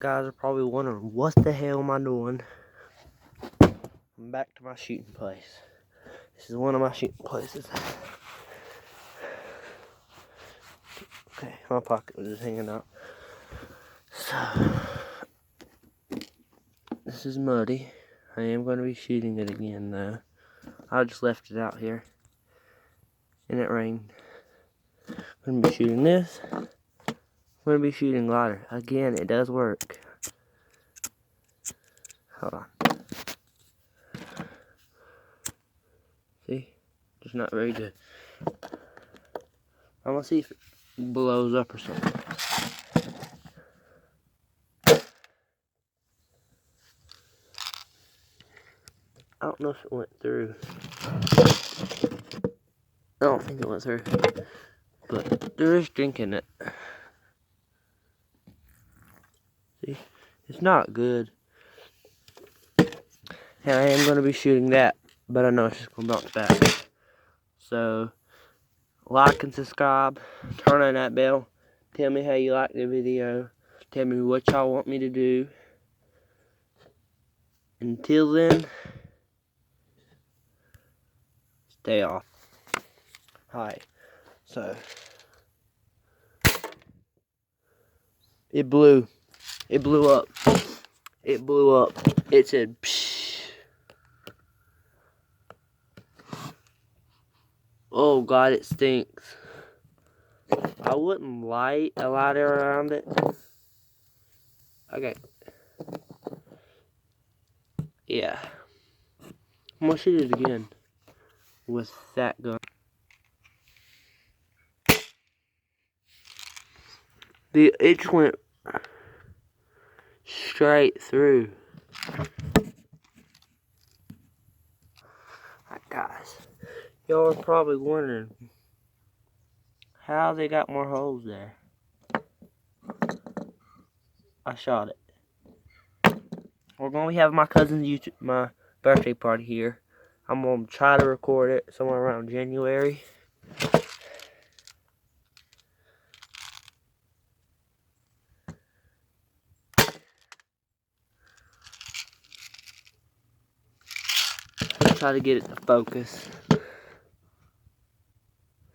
Guys are probably wondering, what the hell am I doing? I'm back to my shooting place. This is one of my shooting places. Okay, my pocket was just hanging out. So, this is muddy. I am going to be shooting it again though. I just left it out here. And it rained. I'm going to be shooting this. I'm going to be shooting glider. Again, it does work. Hold on. See? Just not very good. I'm going to see if it blows up or something. I don't know if it went through. I don't think it went through. But there is drink in it. See? It's not good. And I am going to be shooting that. But I know it's just going to bounce back. So, like and subscribe. Turn on that bell. Tell me how you like the video. Tell me what y'all want me to do. Until then, stay off. Alright, so it blew up. It blew up. It said psh. Oh God, it stinks. I wouldn't light a lighter around it. Okay. Yeah. I'm gonna shoot it again with that gun. It just went straight through. Alright, guys. Y'all are probably wondering how they got more holes there. I shot it. We're gonna be having my cousin's my birthday party here. I'm gonna try to record it somewhere around January. Try to get it to focus.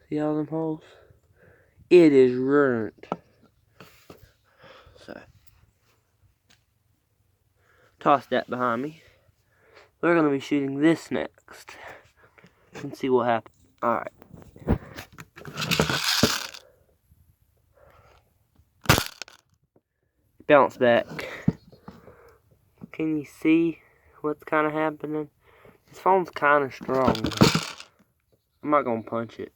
See all them holes? It is ruined. So, toss that behind me. We're gonna be shooting this next. And see what happens. Alright. Bounce back. Can you see what's kind of happening? This phone's kind of strong. I'm not gonna punch it.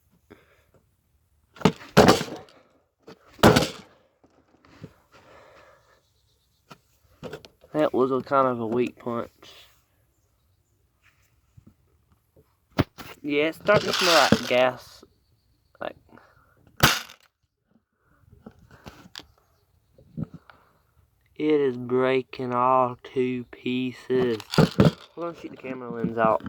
That was a kind of a weak punch. Yeah, it's starting to smell like gas. Like, it is breaking all to pieces. We're gonna shoot the camera lens out.